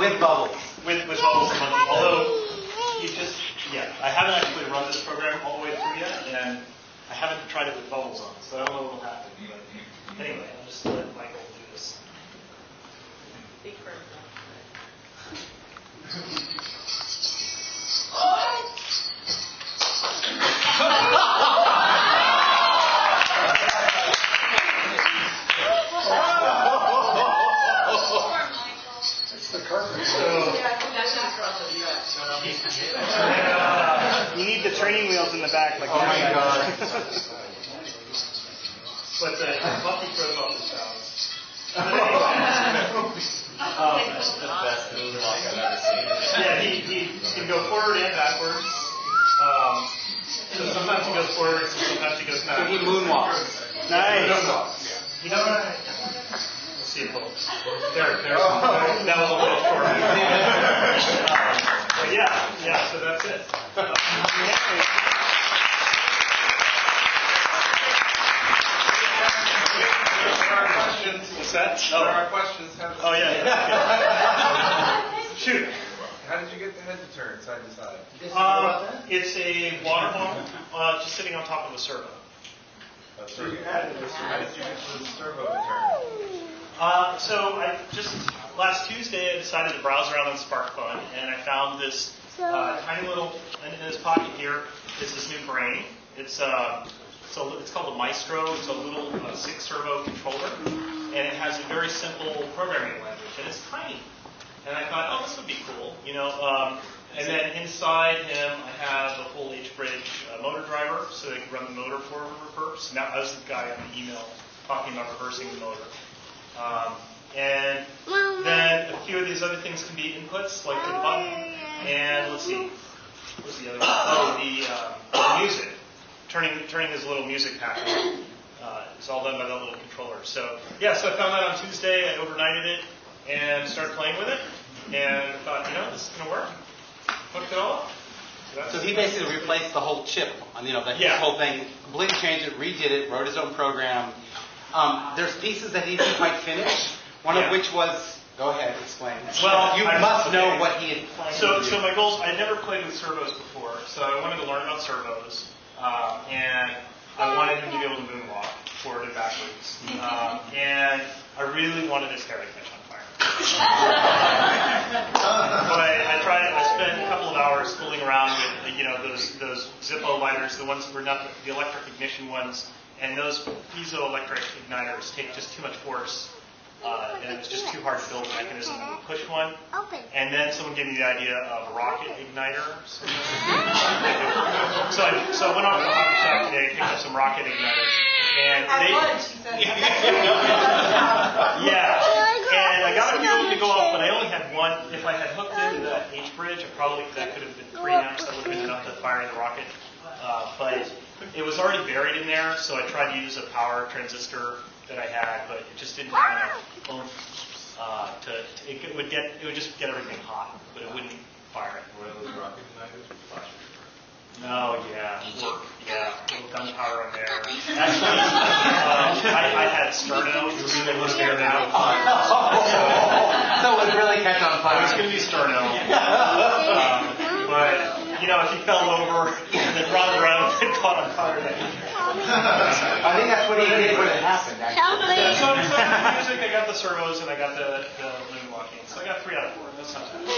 With bubbles. With bubbles and monkey. Although, I haven't actually run this program all the way through yet, and I haven't tried it with bubbles on, so I don't know what will happen. But anyway, I'll just let Michael do this. Big bird. You need the training wheels in the back. Like, oh my God. But Bucky throws off his balance. That's the best moonwalk I've ever seen. Yeah, he can go forward and backwards. So sometimes he goes forward, sometimes he goes So backwards. he moonwalks. Nice. He doesn't. Let's see it, folks. There. That was a little short. But yeah, so that's it. What's that? There are questions. Oh, yeah. Shoot. How did you get the head to turn side to side? It's a water bottle just sitting on top of a servo. So you added this. How did you get the servo to turn? So I just last Tuesday I decided to browse around on SparkFun, and I found this tiny little in this pocket here is this new brain. It's called the Maestro. It's a little 6-servo controller, and it has a very simple programming language, and it's tiny. And I thought, oh, this would be cool, you know. And then inside him, I have a full H-bridge motor driver, so they can run the motor forward reverse. Now, I was the guy on the email talking about reversing the motor. And then a few of these other things can be inputs, like the button. And let's see, what's the other one? Oh, the music. Turning this little music package. It's all done by that little controller. So I found that on Tuesday. I overnighted it and started playing with it. And I thought, this is going to work. Hooked it all up. So he basically replaced the whole chip, his whole thing, completely changed it, redid it, wrote his own program. There's pieces that he didn't quite finish, one of which was, go ahead, explain. Well, you must know what he had planned to do. So my goals, I'd never played with servos before, so I wanted to learn about servos, and I wanted him to be able to moonwalk forward and backwards, and I really wanted his hair to catch on fire. But I spent a couple of hours fooling around with, those Zippo lighters, the ones that were not the electric ignition ones, and those piezoelectric igniters take just too much force, and it was just too hard to build a mechanism that would push one. And then someone gave me the idea of a rocket igniter. So I went off to the hobby shop today, picked up some rocket igniters, and and I got a few of them to go off, but I only had one. If I had hooked into the H-bridge, that could have been 3 amps. That would have been enough to fire the rocket. But it was already buried in there, so I tried to use a power transistor that I had, but it just didn't have enough oomph it would just get everything hot, but it wouldn't fire it. Were those rocket igniters with flash? No, little gunpowder in there. Actually, I had Sterno. You remember what's there now? So it would really catch on fire. It was going to be Sterno. But, if he fell over and then rolled around and caught on fire, I think that's what he did when it happened, actually. So I got the music, I got the servos, and I got the moonwalking. So I got 3 out of 4. That's not bad.